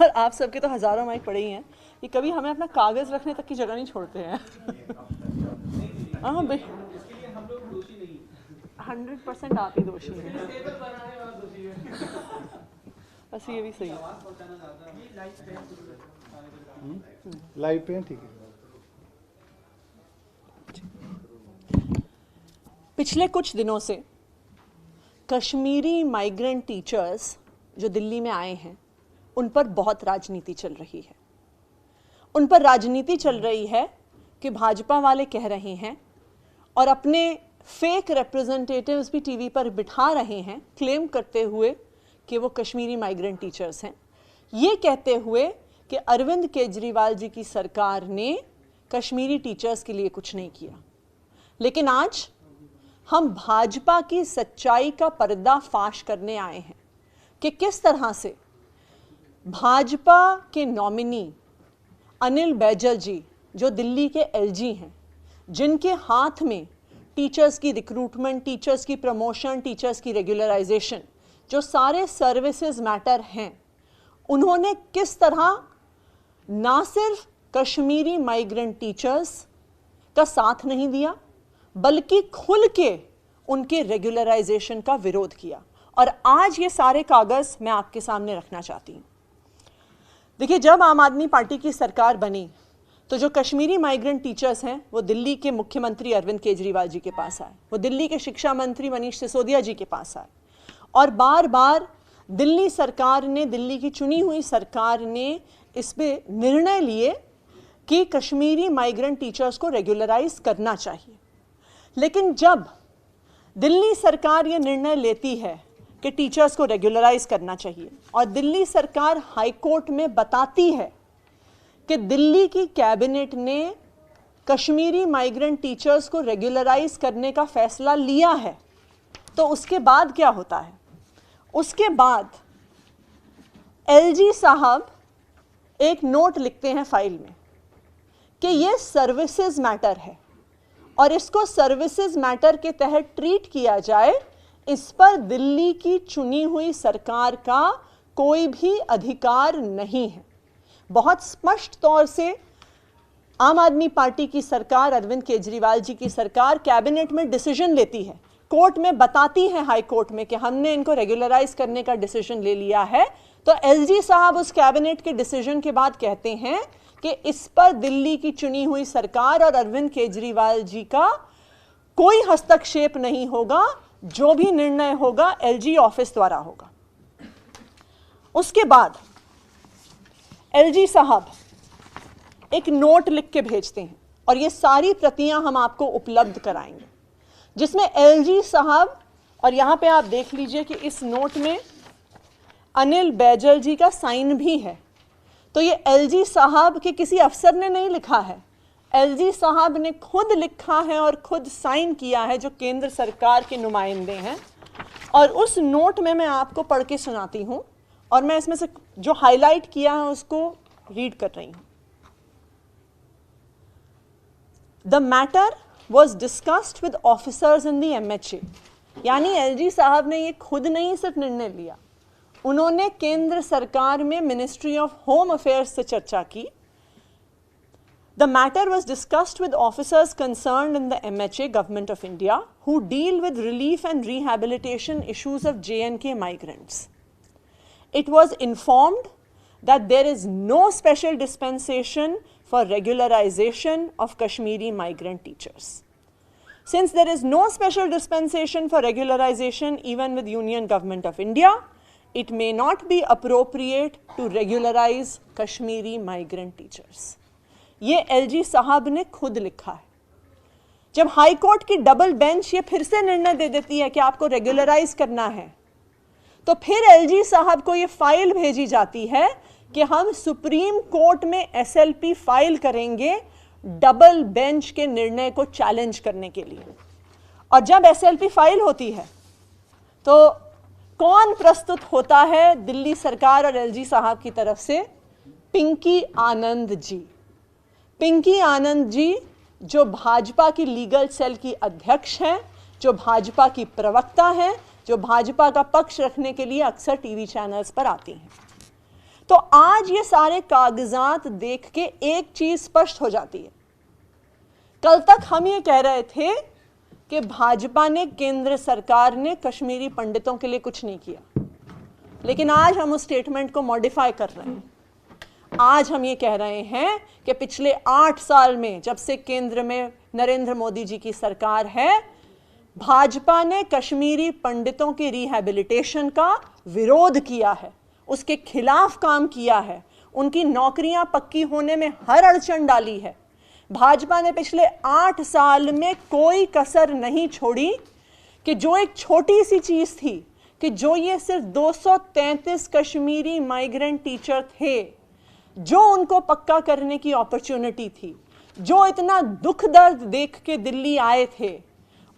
और आप सबके तो हज़ारों माइक पड़े ही हैं कि कभी हमें अपना कागज़ रखने तक की जगह नहीं छोड़ते हैं। हाँ 100% आप ही दोषी हैं। बस ये भी सही है। लाइव पे ठीक है। पिछले कुछ दिनों से कश्मीरी माइग्रेंट टीचर्स जो दिल्ली में आए हैं उन पर बहुत राजनीति चल रही है। उन पर राजनीति चल रही है कि भाजपा वाले कह रहे हैं और अपने फेक रिप्रेजेंटेटिव्स भी टीवी पर बिठा रहे हैं, क्लेम करते हुए कि वो कश्मीरी माइग्रेंट टीचर्स हैं, ये कहते हुए कि अरविंद केजरीवाल जी की सरकार ने कश्मीरी टीचर्स के लिए कुछ नहीं किया। लेकिन आज हम भाजपा की सच्चाई का पर्दाफाश करने आए हैं कि किस तरह से भाजपा के नॉमिनी अनिल बैजल जी, जो दिल्ली के एलजी हैं, जिनके हाथ में टीचर्स की रिक्रूटमेंट, टीचर्स की प्रमोशन, टीचर्स की रेगुलराइजेशन, जो सारे सर्विसेज मैटर हैं, उन्होंने किस तरह ना सिर्फ कश्मीरी माइग्रेंट टीचर्स का साथ नहीं दिया बल्कि खुल के उनके रेगुलराइजेशन का विरोध किया। और आज ये सारे कागज़ मैं आपके सामने रखना चाहती हूँ। देखिए, जब आम आदमी पार्टी की सरकार बनी तो जो कश्मीरी माइग्रेंट टीचर्स हैं वो दिल्ली के मुख्यमंत्री अरविंद केजरीवाल जी के पास आए, वो दिल्ली के शिक्षा मंत्री मनीष सिसोदिया जी के पास आए और बार बार दिल्ली सरकार ने, दिल्ली की चुनी हुई सरकार ने इस पे निर्णय लिए कि कश्मीरी माइग्रेंट टीचर्स को रेगुलराइज करना चाहिए। लेकिन जब दिल्ली सरकार ये निर्णय लेती है कि टीचर्स को रेगुलराइज करना चाहिए और दिल्ली सरकार हाई कोर्ट में बताती है कि दिल्ली की कैबिनेट ने कश्मीरी माइग्रेंट टीचर्स को रेगुलराइज करने का फैसला लिया है, तो उसके बाद क्या होता है? उसके बाद एलजी साहब एक नोट लिखते हैं फाइल में कि ये सर्विसेज मैटर है और इसको सर्विसेज मैटर के तहत ट्रीट किया जाए, इस पर दिल्ली की चुनी हुई सरकार का कोई भी अधिकार नहीं है। बहुत स्पष्ट तौर से आम आदमी पार्टी की सरकार, अरविंद केजरीवाल जी की सरकार कैबिनेट में डिसीजन लेती है, कोर्ट में बताती है, हाई कोर्ट में, कि हमने इनको रेगुलराइज करने का डिसीजन ले लिया है। तो एलजी साहब उस कैबिनेट के डिसीजन के बाद कहते हैं कि इस पर दिल्ली की चुनी हुई सरकार और अरविंद केजरीवाल जी का कोई हस्तक्षेप नहीं होगा, जो भी निर्णय होगा एलजी ऑफिस द्वारा होगा। उसके बाद एलजी साहब एक नोट लिख के भेजते हैं और ये सारी प्रतियां हम आपको उपलब्ध कराएंगे, जिसमें एलजी साहब, और यहां पे आप देख लीजिए कि इस नोट में अनिल बैजल जी का साइन भी है। तो ये एलजी साहब के किसी अफसर ने नहीं लिखा है, एलजी साहब ने खुद लिखा है और खुद साइन किया है, जो केंद्र सरकार के नुमाइंदे हैं। और उस नोट में मैं आपको पढ़ के सुनाती हूं और मैं इसमें से जो हाईलाइट किया है उसको रीड कर रही हूं। The matter was discussed with officers in the MHA, यानी एलजी साहब ने ये खुद नहीं सिर्फ निर्णय लिया, उन्होंने केंद्र सरकार में मिनिस्ट्री ऑफ होम अफेयर्स से चर्चा की। The matter was discussed with officers concerned in the MHA, Government of India, who deal with relief and rehabilitation issues of J&K migrants. It was informed that there is no special dispensation for regularization of Kashmiri migrant teachers. Since there is no special dispensation for regularization even with Union Government of India, it may not be appropriate to regularize Kashmiri migrant teachers. ये LG साहब ने खुद लिखा है। जब high court की double bench ये फिर से निर्णय दे देती है कि आपको रेगुलराइज करना है, तो फिर एलजी साहब को ये फाइल भेजी जाती है कि हम सुप्रीम कोर्ट में SLP फाइल करेंगे डबल बेंच के निर्णय को चैलेंज करने के लिए। और जब SLP फाइल होती है तो कौन प्रस्तुत होता है दिल्ली सरकार और एलजी साहब की तरफ से? पिंकी आनंद जी। पिंकी आनंद जी जो भाजपा की लीगल सेल की अध्यक्ष हैं, जो भाजपा की प्रवक्ता हैं, जो भाजपा का पक्ष रखने के लिए अक्सर टीवी चैनल्स पर आती हैं। तो आज ये सारे कागजात देख के एक चीज स्पष्ट हो जाती है। कल तक हम ये कह रहे थे कि भाजपा ने, केंद्र सरकार ने कश्मीरी पंडितों के लिए कुछ नहीं किया, लेकिन आज हम उस स्टेटमेंट को मॉडिफाई कर रहे हैं। आज हम ये कह रहे हैं कि पिछले 8 साल में, जब से केंद्र में नरेंद्र मोदी जी की सरकार है, भाजपा ने कश्मीरी पंडितों की रिहैबिलिटेशन का विरोध किया है, उसके खिलाफ काम किया है, उनकी नौकरियां पक्की होने में हर अड़चन डाली है। भाजपा ने पिछले 8 साल में कोई कसर नहीं छोड़ी कि जो एक छोटी सी चीज थी, कि जो ये सिर्फ 233 कश्मीरी माइग्रेंट टीचर थे, जो उनको पक्का करने की अपॉर्चुनिटी थी, जो इतना दुख दर्द देख के दिल्ली आए थे,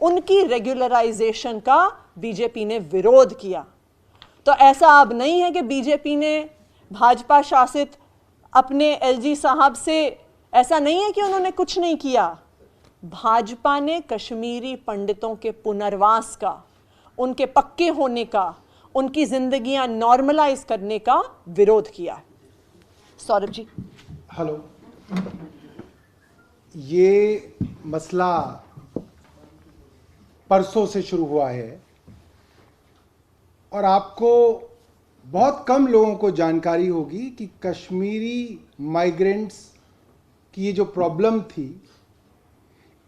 उनकी रेगुलराइजेशन का बीजेपी ने विरोध किया। तो ऐसा अब नहीं है कि बीजेपी ने भाजपा शासित अपने एलजी साहब से, ऐसा नहीं है कि उन्होंने कुछ नहीं किया। भाजपा ने कश्मीरी पंडितों के पुनर्वास का, उनके पक्के होने का, उनकी जिंदगियां नॉर्मलाइज करने का विरोध किया है। सौरभ जी। हेलो, ये मसला परसों से शुरू हुआ है और आपको बहुत कम लोगों को जानकारी होगी कि कश्मीरी माइग्रेंट्स की ये जो प्रॉब्लम थी,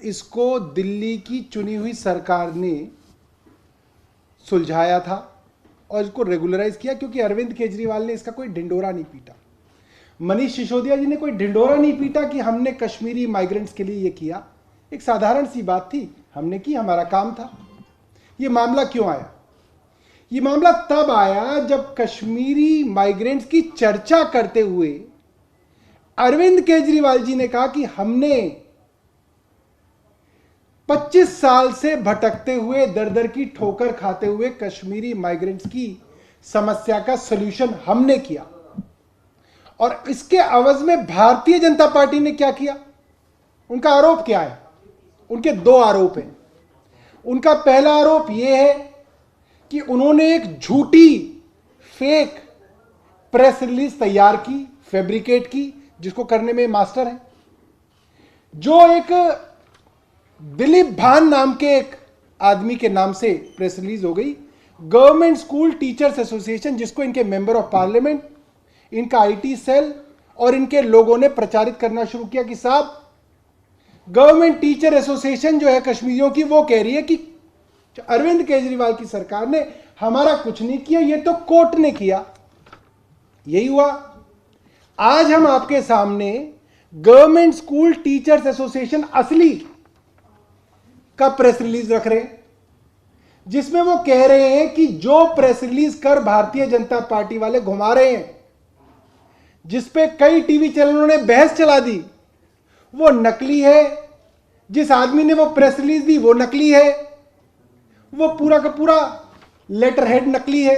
इसको दिल्ली की चुनी हुई सरकार ने सुलझाया था और इसको रेगुलराइज किया, क्योंकि अरविंद केजरीवाल ने इसका कोई ढिंडोरा नहीं पीटा, मनीष सिसोदिया जी ने कोई ढिंडोरा नहीं पीटा कि हमने कश्मीरी माइग्रेंट्स के लिए ये किया। एक साधारण सी बात थी, हमने की, हमारा काम था। ये मामला क्यों आया? ये मामला तब आया जब कश्मीरी माइग्रेंट्स की चर्चा करते हुए अरविंद केजरीवाल जी ने कहा कि हमने 25 साल से भटकते हुए, दर दर की ठोकर खाते हुए कश्मीरी माइग्रेंट्स की समस्या का सलूशन हमने किया। और इसके अवज में भारतीय जनता पार्टी ने क्या किया? उनका आरोप क्या है? उनके 2 आरोप हैं। उनका पहला आरोप यह है कि उन्होंने एक झूठी फेक प्रेस रिलीज तैयार की, फैब्रिकेट की, जिसको करने में मास्टर है, जो एक दिलीप भान नाम के एक आदमी के नाम से प्रेस रिलीज हो गई। गवर्नमेंट स्कूल टीचर्स एसोसिएशन, जिसको इनके मेंबर ऑफ पार्लियामेंट, इनका आईटी सेल और इनके लोगों ने प्रचारित करना शुरू किया कि साहब, गवर्नमेंट टीचर एसोसिएशन जो है कश्मीरियों की, वो कह रही है कि अरविंद केजरीवाल की सरकार ने हमारा कुछ नहीं किया, ये तो कोर्ट ने किया। यही हुआ। आज हम आपके सामने गवर्नमेंट स्कूल टीचर्स एसोसिएशन असली का प्रेस रिलीज रख रहे हैं, जिसमें वो कह रहे हैं कि जो प्रेस रिलीज कर भारतीय जनता पार्टी वाले घुमा रहे हैं, जिसपे कई टीवी चैनलों ने बहस चला दी, वो नकली है। जिस आदमी ने वो प्रेस रिलीज दी वो नकली है, वो पूरा का पूरा लेटर हेड नकली है,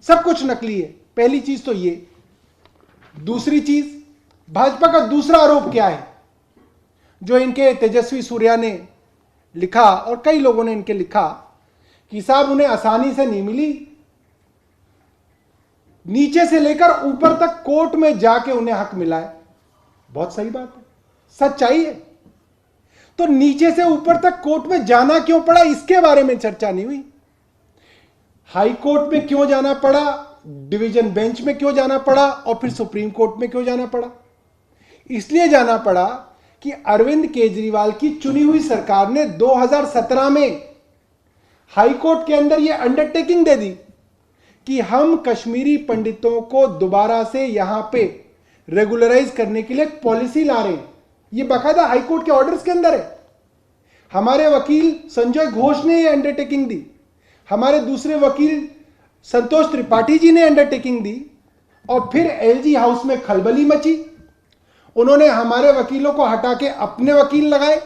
सब कुछ नकली है। पहली चीज तो ये। दूसरी चीज, भाजपा का दूसरा आरोप क्या है, जो इनके तेजस्वी सूर्या ने लिखा और कई लोगों ने इनके लिखा कि साहब उन्हें आसानी से नहीं मिली, नीचे से लेकर ऊपर तक कोर्ट में जाके उन्हें हक मिला है। बहुत सही बात है, सच्चाई है। तो नीचे से ऊपर तक कोर्ट में जाना क्यों पड़ा, इसके बारे में चर्चा नहीं हुई। हाई कोर्ट में क्यों जाना पड़ा, डिवीजन बेंच में क्यों जाना पड़ा और फिर सुप्रीम कोर्ट में क्यों जाना पड़ा? इसलिए जाना पड़ा कि अरविंद केजरीवाल की चुनी हुई सरकार ने 2017 में हाई कोर्ट के अंदर यह अंडरटेकिंग दे दी कि हम कश्मीरी पंडितों को दोबारा से यहां पे रेगुलराइज करने के लिए एक पॉलिसी ला रहे हैं। यह बाकायदा हाई कोर्ट के ऑर्डर्स के अंदर है। हमारे वकील संजय घोष ने यह अंडरटेकिंग दी, हमारे दूसरे वकील संतोष त्रिपाठी जी ने अंडरटेकिंग दी, और फिर एलजी हाउस में खलबली मची। उन्होंने हमारे वकीलों को हटा के अपने वकील लगाए।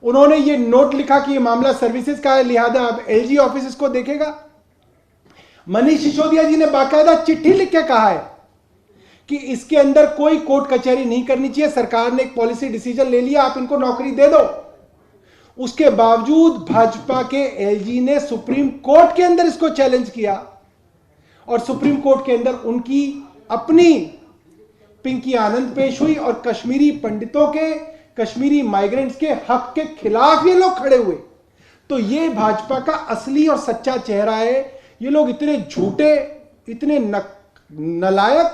उन्होंने ये नोट लिखा कि यह मामला सर्विसेज का है, लिहाजा अब एलजी ऑफिस इसको देखेगा। मनीष सिसोदिया जी ने बाकायदा चिट्ठी लिख के कहा है कि इसके अंदर कोई कोर्ट कचहरी नहीं करनी चाहिए, सरकार ने एक पॉलिसी डिसीजन ले लिया, आप इनको नौकरी दे दो। उसके बावजूद भाजपा के एलजी ने सुप्रीम कोर्ट के अंदर इसको चैलेंज किया और सुप्रीम कोर्ट के अंदर उनकी अपनी पिंकी आनंद पेश हुई और कश्मीरी पंडितों के, कश्मीरी माइग्रेंट्स के हक के खिलाफ ये लोग खड़े हुए। तो ये भाजपा का असली और सच्चा चेहरा है। ये लोग इतने झूठे, इतने नालायक,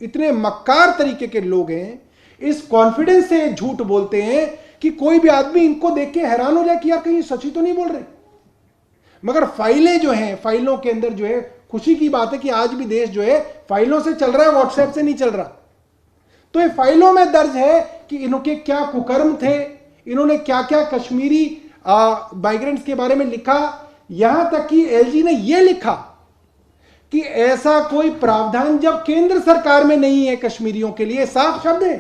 इतने मक्कार तरीके के लोग हैं, इस कॉन्फिडेंस से झूठ बोलते हैं कि कोई भी आदमी इनको देख के हैरान हो जाए कि यार कहीं सच ही तो नहीं बोल रहे। मगर फाइलें जो हैं, फाइलों के अंदर जो है, खुशी की बात है कि आज भी देश जो है फाइलों से चल रहा है, व्हाट्सएप से नहीं चल रहा। तो ये फाइलों में दर्ज है कि इनके क्या कुकर्म थे, इन्होंने क्या क्या कश्मीरी माइग्रेंट्स के बारे में लिखा। यहां तक कि एलजी ने यह लिखा कि ऐसा कोई प्रावधान जब केंद्र सरकार में नहीं है कश्मीरियों के लिए, साफ शब्द है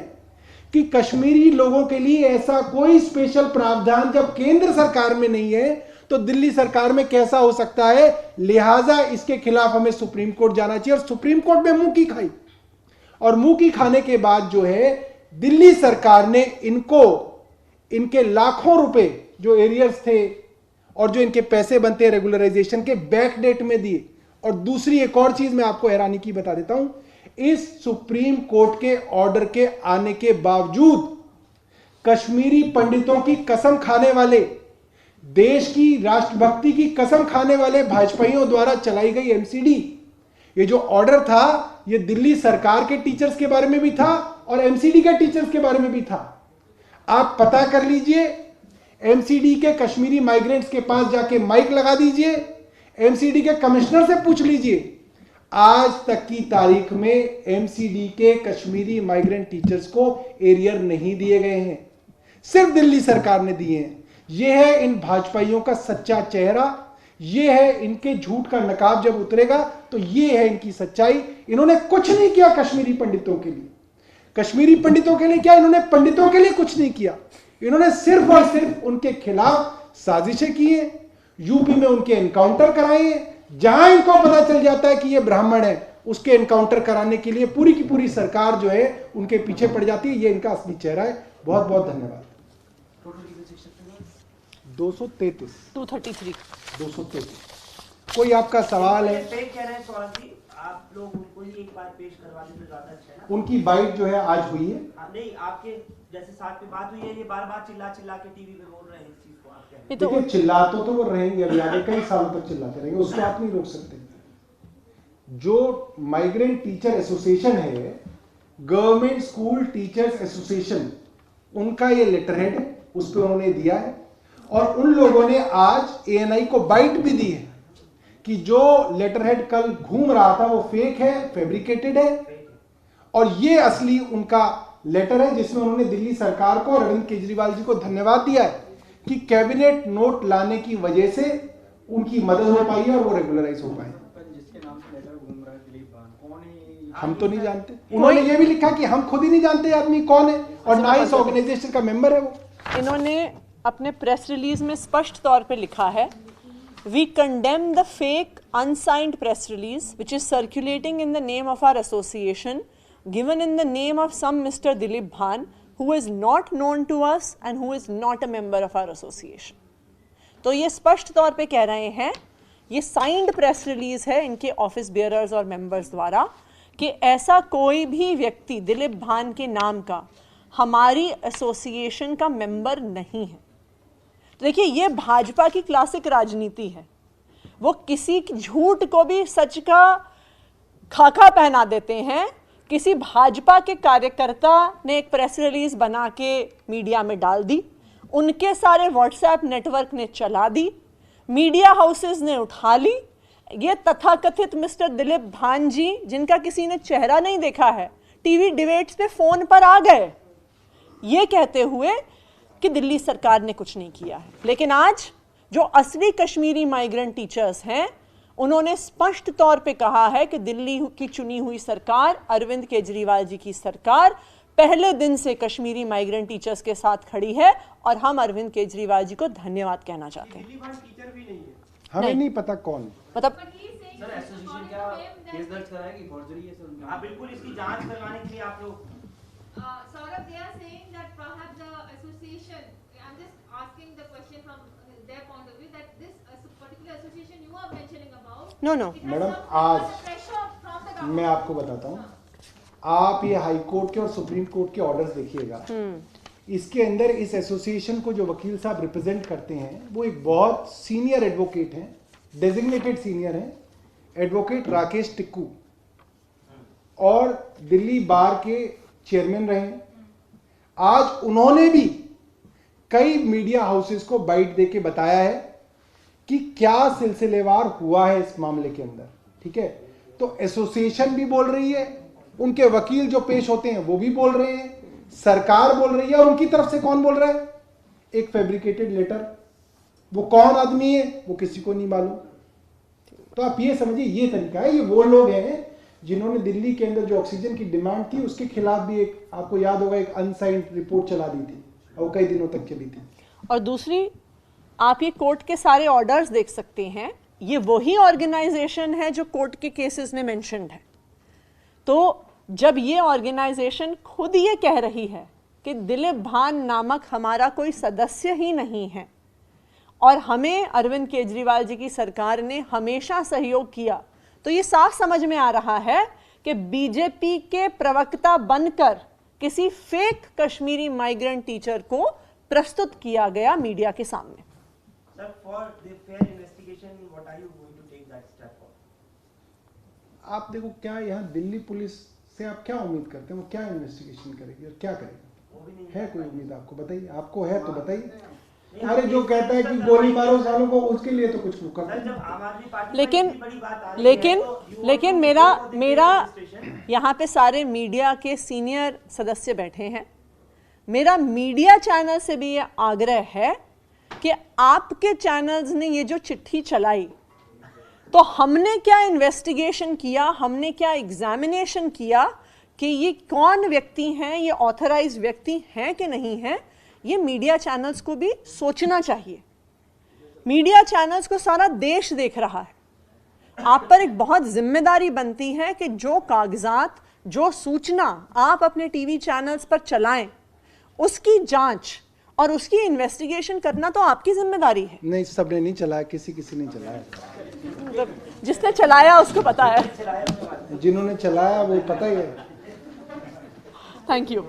कि कश्मीरी लोगों के लिए ऐसा कोई स्पेशल प्रावधान जब केंद्र सरकार में नहीं है तो दिल्ली सरकार में कैसा हो सकता है। लिहाजा इसके खिलाफ हमें सुप्रीम कोर्ट जाना चाहिए। और सुप्रीम कोर्ट में मुंह की खाई, और मुंह की खाने के बाद जो है दिल्ली सरकार ने इनको इनके लाखों रुपए जो एरियर्स थे और जो इनके पैसे बनते हैं रेगुलराइजेशन के, बैक डेट में दिए। और दूसरी एक और चीज मैं आपको हैरानी की बता देता हूं, इस सुप्रीम कोर्ट के ऑर्डर के आने के बावजूद कश्मीरी पंडितों की कसम खाने वाले, देश की राष्ट्रभक्ति की कसम खाने वाले भाजपाइयों द्वारा चलाई गई एमसीडी, ये जो ऑर्डर था ये दिल्ली सरकार के टीचर्स के बारे में भी था और एमसीडी के टीचर्स के बारे में भी था। आप पता कर लीजिए, एमसीडी के कश्मीरी माइग्रेंट्स के पास जाके माइक लगा दीजिए, एमसीडी के कमिश्नर से पूछ लीजिए, आज तक की तारीख में एमसीडी के कश्मीरी माइग्रेंट टीचर्स को एरियर नहीं दिए गए हैं, सिर्फ दिल्ली सरकार ने दिए हैं। यह है इन भाजपाइयों का सच्चा चेहरा, यह है इनके झूठ का नकाब जब उतरेगा तो यह है इनकी सच्चाई। इन्होंने कुछ नहीं किया कश्मीरी पंडितों के लिए। कश्मीरी पंडितों के लिए क्या, इन्होंने पंडितों के लिए कुछ नहीं किया। इन्होंने सिर्फ और सिर्फ उनके खिलाफ साजिशें की हैं, यूपी में उनके एनकाउंटर कराए हैं। जहां इनको पता चल जाता है कि ये ब्राह्मण है, उसके एनकाउंटर कराने के लिए पूरी की पूरी सरकार जो है उनके पीछे पड़ जाती है। ये इनका असली चेहरा है। बहुत बहुत धन्यवाद। 233 कोई आपका सवाल है? आप लोग उनको ही एक बार पेश करवा दें तो ज्यादा अच्छा है ना। उनकी बाइट जो है आज हुई है। नहीं, आपके जैसे साथ में बात हुई है, ये बार बार चिल्ला चिल्ला के टीवी पे बोल रहे हैं इस चीज को। आप क्या देखिए, चिल्ला तो वो रहेंगे, अभी आगे कई सालों तक चिल्लाते रहेंगे, उसको आप नहीं रोक सकते। जो माइग्रेंट टीचर एसोसिएशन है, गवर्नमेंट स्कूल टीचर्स एसोसिएशन, उनका ये लेटर हेड है, उस पर उन्होंने दिया है। और उन लोगों ने आज एएनआई को बाइट भी दी है कि जो लेटरहेड कल घूम रहा था वो फेक है, फैब्रिकेटेड है, और ये असली उनका लेटर है जिसमें उन्होंने दिल्ली सरकार को और अरविंद केजरीवाल जी को धन्यवाद दिया है कि कैबिनेट नोट लाने की वजह से उनकी मदद हो पाई है और वो रेगुलराइज हो पाए। जिसके नाम से लेटर घूम रहा है दिलीप भान, कौन है? हम तो नहीं जानते। उन्होंने ये भी लिखा कि हम खुद ही नहीं जानते आदमी कौन है और ना इस ऑर्गेनाइजेशन का मेंबर है वो। इन्होंने अपने प्रेस रिलीज में स्पष्ट तौर पे लिखा है, We condemn the fake unsigned press release which is circulating in the name of our association, given in the name of some Mr. Dilip Bhan, who is not known to us and who is not a member of our association. तो ये स्पष्ट तौर पे कह रहे हैं, ये signed press release है इनके ऑफिस बियरर्स और मेंबर्स द्वारा कि ऐसा कोई भी व्यक्ति दिलीप भान के नाम का हमारी एसोसिएशन का मेंबर नहीं है। तो देखिए, ये भाजपा की क्लासिक राजनीति है। वो किसी झूठ को भी सच का खाका पहना देते हैं। किसी भाजपा के कार्यकर्ता ने एक प्रेस रिलीज बना के मीडिया में डाल दी, उनके सारे व्हाट्सएप नेटवर्क ने चला दी, मीडिया हाउसेस ने उठा ली। ये तथाकथित मिस्टर दिलीप भान जी, जिनका किसी ने चेहरा नहीं देखा है, टीवी डिबेट्स पे फोन पर आ गए ये कहते हुए कि दिल्ली सरकार ने कुछ नहीं किया है। लेकिन आज जो असली कश्मीरी माइग्रेंट टीचर्स हैं, उन्होंने स्पष्ट तौर पे कहा है कि दिल्ली की चुनी हुई सरकार, अरविंद केजरीवाल जी की सरकार, पहले दिन से कश्मीरी माइग्रेंट टीचर्स के साथ खड़ी है और हम अरविंद केजरीवाल जी को धन्यवाद कहना चाहते हैं। टीचर भी नहीं है, हमें नहीं पता कौन, मतलब सर एसोसिएशन क्या केस दर्ज कराएगी फॉर्जरी है सर? हाँ बिल्कुल, इसकी जांच करवाने के लिए आप लोग Saurabh, they are saying that perhaps the association, I'm just asking the question from their point of view, that this particular association you are mentioning about, No. it has madam, some आज pressure from the government. मैं आपको बताता हूँ, आप ये high court के और supreme court के ऑर्डर्स देखिएगा। इसके अंदर इस एसोसिएशन को जो वकील साहब रिप्रेजेंट करते हैं वो एक बहुत सीनियर एडवोकेट हैं, डेजिग्नेटेड सीनियर हैं, एडवोकेट राकेश टिक्कू, और दिल्ली बार के चेयरमैन रहे। आज उन्होंने भी कई मीडिया हाउसेस को बाइट देके बताया है कि क्या सिलसिलेवार हुआ है इस मामले के अंदर, ठीक है। तो एसोसिएशन भी बोल रही है, उनके वकील जो पेश होते हैं वो भी बोल रहे हैं, सरकार बोल रही है, और उनकी तरफ से कौन बोल रहा है? एक फैब्रिकेटेड लेटर। वो कौन आदमी है वो किसी को नहीं मालूम। तो आप ये समझिए, ये तरीका है। ये वो लोग हैं जिन्होंने दिल्ली के अंदर जो ऑक्सीजन की डिमांड थी उसके खिलाफ भी एक, आपको याद होगा, एक अनसाइंड रिपोर्ट चला दी थी और कई दिनों तक चली थी। और दूसरी, आप ये कोर्ट के सारे ऑर्डर्स देख सकते हैं, ये वही ऑर्गेनाइजेशन है जो कोर्ट के केसेस में मेंशन्ड है। तो जब ये ऑर्गेनाइजेशन खुद ये कह रही है कि दिलीप भान नामक हमारा कोई सदस्य ही नहीं है और हमें अरविंद केजरीवाल जी की सरकार ने हमेशा सहयोग किया, तो ये साफ समझ में आ रहा है कि बीजेपी के प्रवक्ता बनकर किसी फेक कश्मीरी माइग्रेंट टीचर को प्रस्तुत किया गया मीडिया के सामने। Sir, for the fair investigation, what are you going to take that step for? आप देखो, क्या यहाँ दिल्ली पुलिस से आप क्या उम्मीद करते हैं? वो क्या इन्वेस्टिगेशन करेगी और क्या करेगी? वो भी नहीं है कोई उम्मीद आपको? बताइए, आपको है तो बताइए। अरे जो कहता है कि गोली मारो सालों को, उसके लिए तो कुछ कर। सर, जब आम आदमी पार्टी लेकिन पर इतनी बड़ी बात आ रही है, तो लेकिन मेरा यहाँ पे सारे मीडिया के सीनियर सदस्य बैठे हैं। मेरा मीडिया चैनल से भी ये आग्रह है कि आपके चैनल्स ने ये जो चिट्ठी चलाई, तो हमने क्या इन्वेस्टिगेशन किया, हमने क्या एग्जामिनेशन किया कि ये कौन व्यक्ति हैं, ये ऑथराइज्ड व्यक्ति हैं कि नहीं हैं, ये मीडिया चैनल्स को भी सोचना चाहिए। मीडिया चैनल्स को सारा देश देख रहा है। आप पर एक बहुत जिम्मेदारी बनती है कि जो कागजात, जो सूचना आप अपने टीवी चैनल्स पर चलाएं, उसकी जांच और उसकी इन्वेस्टिगेशन करना तो आपकी जिम्मेदारी है। नहीं, सबने नहीं चलाया, किसी ने चलाया। मतलब जिसने चलाया उसको पता है, जिन्होंने चलाया वो पता ही है। Thank you.